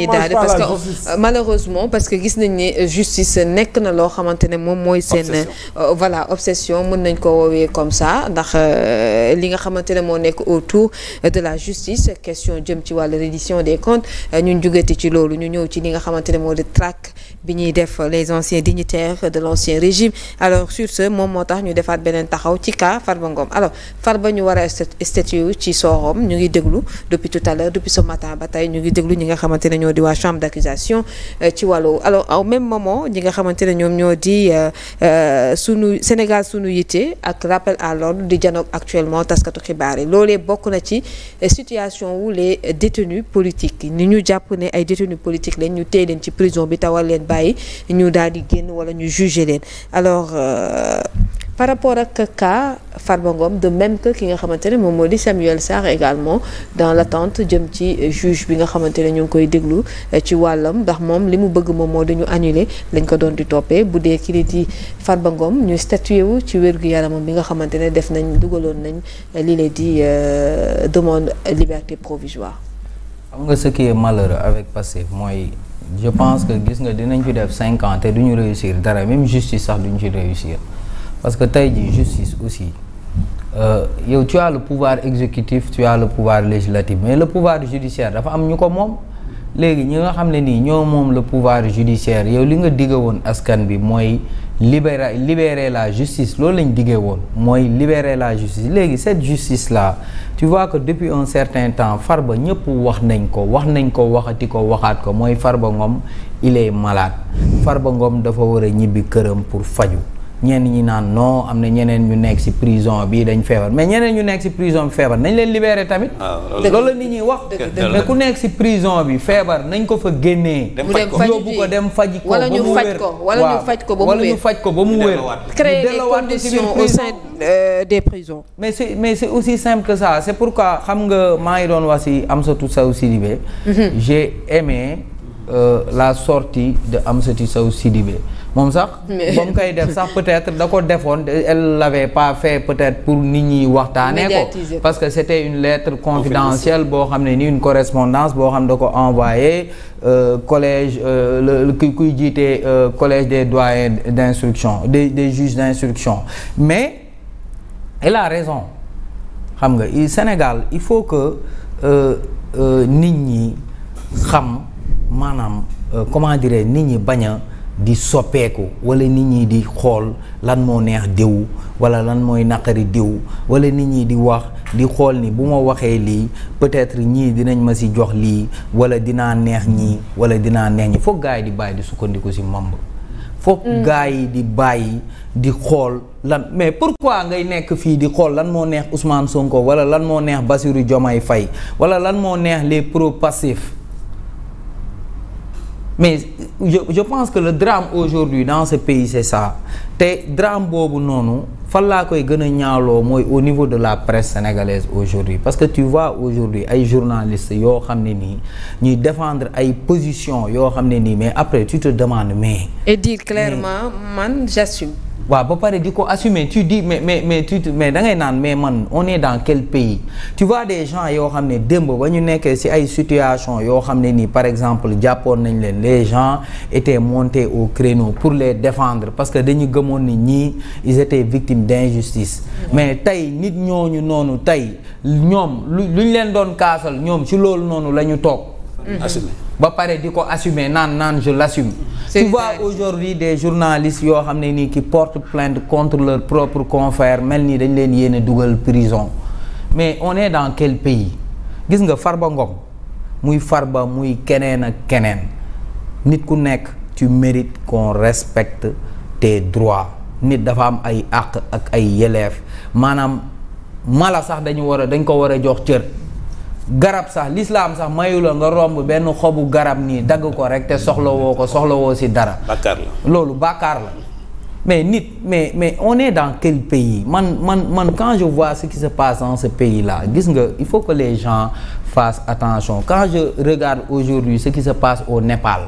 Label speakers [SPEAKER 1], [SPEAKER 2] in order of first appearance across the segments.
[SPEAKER 1] dañuy daal di parce que malheureusement parce que gis nañ ne justice nekk na loo xamante ne moom mooy seen voilà obsession mën nañ ko woowee comme ça ndax li nga xamante ne moo nekk autour de la justice question jëm ci wàllu reddition des comptes ñun jugati ci loolu ñu ñëw ci li nga xamante ne moo di traque bi ñuy def les anciens dignitaires de l'ancien régime alors sur ce moom moo tax ñu defaat beneen taxaw ci cas Farba Ngom alors Farba ñu war a statuer ci sooxam ñu ngi déglu depuis tout à l'heure depuis ce matin ba tey ñu ngi déglu ñi nga xamante ne ñoo di waa chambre d'accusation ci wàllu alors au même moment ñi nga xamante ne ñoom ñoo di sunu Sénégal sunu yitte ak rappel à l'ordre di janoog actuellement taskatu xibaar yi loolee bokk na ci situation wu les détenus politiques ni ñu jàpp ne ay détenus politiques lañ ñu téye leen ci prison bi tawal leen bàyyi ñu daal di génn wala ñu juger leen alors par rapport ak cas Farba Ngom de même que ki nga xamante ne moom moo di Samuel Sarr également dans l'attente jëm ci juge bi nga xamante ne ñu ngi koy déglu ci wàllam ndax moom li mu bëgg moom moo dañu annuler lañ ko doon di toppee bu dee ki di Farba Ngom ñu statué wu ci wér-gu-yaramam bi nga xamante ne def nañ dugaloon nañ li leen di demande liberté provisoire.
[SPEAKER 2] xam nga ce qui est malheureux avec Pastef mooy je pense que gis nga dinañ fi def 5 ans te duñu réussir dara même justice sax duñu ci réussir. Parce que tey jii justice aussi yow tu as le pouvoir exécutif tu as le pouvoir législatif mais le pouvoir judiciaire dafa am ñu ko moom léegi ñi nga xam ne nii ñoo moom le pouvoir judiciaire yow li nga digge woon askan bi mooy libérer la justice loolu lañ diggee woon mooy libérer la justice léegi cette justice là tu vois que depuis un certain temps Farba ñëpp wax nañ ko waxati ko waxaat ko mooy Farba Ngom il est malade Farba Ngom dafa war a ñibbi këram pour faju ñenn ñi naan non am na ñeneen ñu nekk ci prison bi dañ feebar mais ñeneen ñu nekk ci prison bi feebar nañ leen libérer tamit. loolu la nit ñi wax. mais ku nekk ci prison bi feebar nañ ko fa génnee. yóbbu ko dem faji ko ba mu wér
[SPEAKER 1] wala ñu faj ko ba mu wér. créer des conditions au sein des prisons.
[SPEAKER 2] mais c'est aussi simple que ça c'est pourquoi xam nga maa ngi doon wax ci Amsatou Sow Sidibé. j'ai aimé la sortie de Amsatou Sow Sidibé. moom sax ba mu koy def sax peut-être da ko defoon elle l'avait pas fait peut-être pour nit ñi waxtaanee ko parce que c'était une lettre confidentielle boo xam ne ni une correspondance boo xam ne da ko envoyé collège kuy jiite collège des doyens d'instruction des juges d'instruction mais elle a raison xam nga Sénégal il faut que nit ñi xam maanaam comment dirais nit ñi bañ a di soppeeku wala nit ñi di xool lan moo neex diw wala lan mooy naqari diw wala nit ñi di wax di xool ni bu ma waxee lii peut-être ñii dinañ ma ci jox lii wala dinaa neex ñii wala dinaa neex ñi foog gaa yi di bàyyi di sukkandiku ci mamb foog gaa yi di bàyyi di xool lan mais pourquoi ngay nekk fii di xool lan moo neex Ousmane Sonko wala lan moo neex Bassirou Diomaye Faye wala lan moo neex les pro-passifs. Mais je pense que le drame aujourd'hui dans ce pays c'est ça te drame boobu noonu fan laa koy gën a ñaawloo mooy au niveau de la presse sénégalaise aujourd'hui parce que tu vois aujourd'hui ay journalistes yoo xam ne nii ñuy défendre ay positions yoo xam ne nii mais après tu te demandes mais.
[SPEAKER 1] et dire clairement man j'assume.
[SPEAKER 2] waaw ba pare di ko assumer tu dis mais da ngay naan mais man on est dans quel pays tu vois des gens yoo xam ne démb ba ñu nekkee ci ay situation yoo xam ne nii par exemple jàppoon nañ leen les gens étaient montés au créneau pour les défendre parce que dañu gëmoon ni ñii ils étaient victimes d'injustice mais tey nit ñooñu noonu tey ñoom luñ leen doon kaasal ñoom ci loolu noonu la ñu toog ba pare di ko assumer naan je l'assume. Tu vois aujourd'hui des journalistes yoo xam ne nii qui portent plainte contre leurs propres confrères mel nii dañ leen yéene dugal prison mais on est dans quel pays gis nga Farba Ngom muy Farba muy keneen ak keneen nit ku nekk tu mérites qu'on respecte tes droits nit dafa am ay àq ak ay yelleef maanaam mala sax dañ ko war a jox cër. garab sax l'islam sax mayu la nga romb benn xobu garab nii dagg ko rek te soxlawoo ci dara.
[SPEAKER 3] bàkkaar la
[SPEAKER 2] loolu bàkkaar la mais nit mais on est dans quel pays man quand je vois ce qui se passe dans ce pays là gis nga il faut que les gens fassent attention quand je regarde aujourd'hui ce qui se passe au Népal.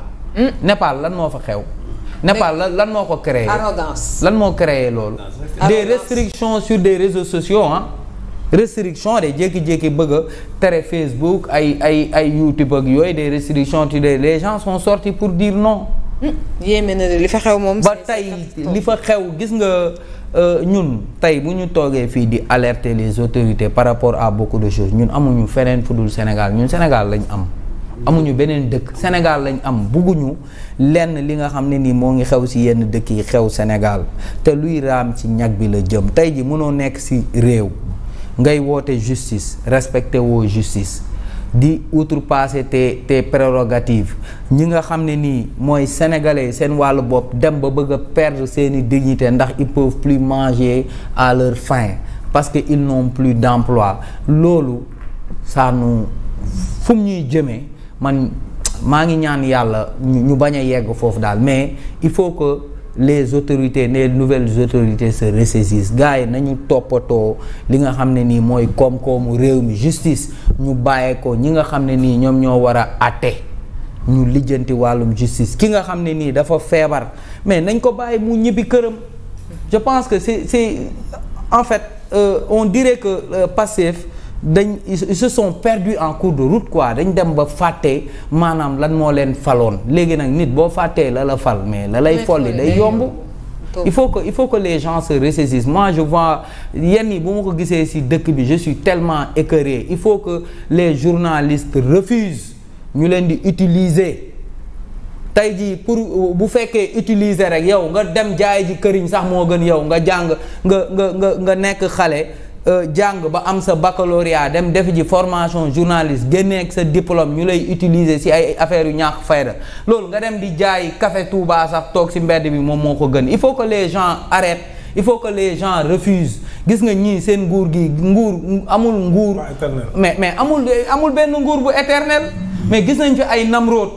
[SPEAKER 2] Népal lan moo fa xew. Népal lan moo ko créé.
[SPEAKER 1] arrogance
[SPEAKER 2] lan moo créé loolu. des restrictions sur des réseaux sociaux restriction de jékki-jékki bëgg a tere Facebook ay YouTube ak yooyu des restrictions les gens sont sortis pour dire non.
[SPEAKER 1] yéeme na li fa xew moom.
[SPEAKER 2] ba tey li fa xew gis nga ñun tey bu ñu toogee fii di alerter les autorités par rapport à beaucoup de choses ñun amuñu feneen fu dul Sénégal ñun Sénégal lañ am. amuñu beneen dëkk Sénégal lañ am bugguñu lenn li nga xam ne nii moo ngi xew ci yenn dëkk yi xew Sénégal te luy raam ci ñag bi la jëm tey ji mënoo nekk ci réew ngay woote justice respecté woo justice di outrepasser tes prérogatives ñi nga xam ne nii mooy sénégalais seen wàllu bopp dem ba bëgg a perdre seeni dignité ndax ils peuvent plus manger à leur faim parce que ils n'ont plus d'emploi loolu ça nous fu mu ñuy jëmee man maa ngi ñaan yàlla ñu bañ a yegg foofu daal mais il faut que les autorités les nouvelles autorités se ressaisissent gars yi nañu toppatoo li nga xam ne nii mooy koom-koomu réew mi justice ñu bàyyee ko ñi nga xam ne nii ñoom ñoo war a àtte ñu lijjanti wàllum justice ki nga xam ne nii dafa feebar mais nañ ko bàyyi mu ñibbi këram. je pense que c'est en fait on dirait que Pastef ils se sont perdus en cours de route quoi dañ dem ba fàtte maanaam lan moo leen faloon léegi nag nit boo fàttee la fal mais la lay folli day yomb. il faut que les gens se ressaisissent moi je vois yenn yi bu ma ko gisee ci dëkk bi je suis tellement écœuré il faut que les journalistes refusent ñu leen di utiliser tey jii pour bu fekkee utiliser rek yow nga dem jaay ji këriñ sax moo gën yow nga jàng nga nekk xale. jàng ba am sa baccalauréat dem def ji formation journaliste génneeg sa diplôme ñu lay utiliser ci ay affaires yu ñàkk fayda loolu nga dem di jaay café Touba sax toog ci mbedd bi moom moo ko gën il faut que les gens arrêtent il faut que les gens refusent gis nga ñii seen nguur gi amul nguur mais amul benn nguur bu éternel mais gis nañ fi ay Namrod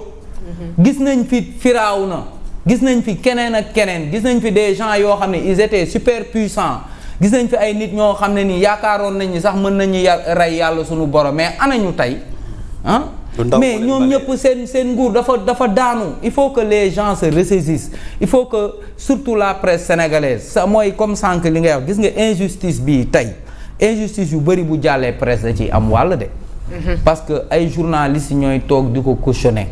[SPEAKER 2] gis nañ fi Firawna gis nañ fi keneen ak keneen gis nañ fi des gens yoo xam ne ils étaient super puissants gis nañ fi ay nit ñoo xam ne nii yaakaaroon nañ ni sax mën nañu rey yàlla suñu borom mais anañu tey ah mais ñoom ñëpp seen nguur dafa daanu il faut que les gens se ressaisissent il faut que surtout la presse sénégalaise sa mooy comme sànq li ngay wax gis nga injustice bii tey injustice yu bëri bu jàllee presse da ci am wàll de parce que ay journalistes ñooy toog di ko cautionner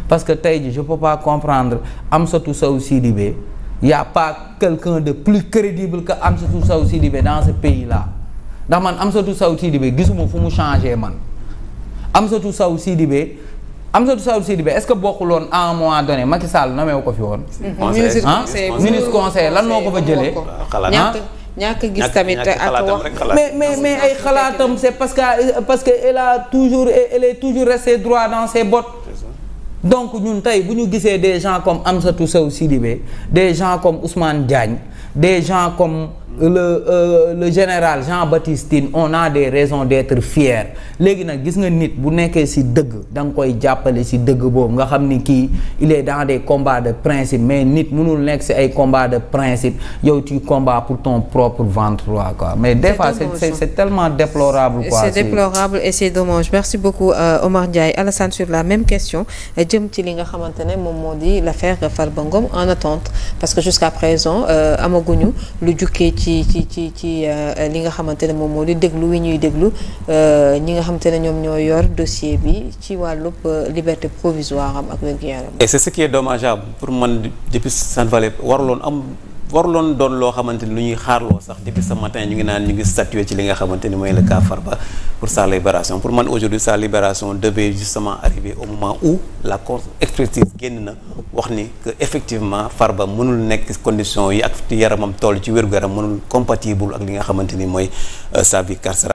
[SPEAKER 2] parce que tey ji je peux pas comprendre Amsatou Sow Sidibé y a pas quelqu'un de plus crédible que Amsatou Sow Sidibé dans ce pays là ndax man Amsatou Sow Sidibé gisuma fu mu changé man Amsatou Sow Sidibé est-ce que bokkuloon à un moment donné Macky Sall nommé wu ko fi woon. ministre conseil lan moo ko fa jëlee.
[SPEAKER 1] ñàkk gis tamit ak wax
[SPEAKER 2] mais ay xalaatam c'est parce que elle est toujours restée droit dans ses bottes. donc ñun tey bu ñu gisee des gens comme Amsatou Sow Sidibé des gens comme Ousmane Diagne des gens comme le général Jean-Baptiste Tine on a des raisons d'être fiers léegi nag gis nga nit bu nekkee ci dëgg da nga koy jàppale ci dëgg boobu nga xam ni kii il est dans des combats de principe mais nit mënul nekk ci ay combats de principe yow tu combats pour ton propre ventre quoi mais des fois c'est tellement déplorable quoi.
[SPEAKER 1] c'est déplorable et c'est dommage merci beaucoup Omar Ndiaye. Alassane sur la même question jëm ci li nga xamante ne moom moo di l'affaire Farba Ngom en attente parce que jusqu'à présent amaguñu lu jukkee ci li nga xamante ne moom moo di déglu wi ñuy déglu ñi nga xamante ne ñoom ñoo yor dossier bi ci wàllub liberté provisoire am ak wér-gu-yaram.
[SPEAKER 3] et c'est ce qui est dommageable pour man depuis ça ne valait waruloon doon loo xamante ni lu ñuy xaarloo sax depuis ce matin ñu ngi statuer ci li nga xamante ni mooy le cas Farba pour sa libération pour man aujourd'hui sa libération devait justement arriver au moment où la expertise génn na wax ni que effectivement Farba mënul nekk conditions yi ak yaramam toll ci wér-gu-yaram mënul compatible ak li nga xamante ni mooy sa vie carcérale.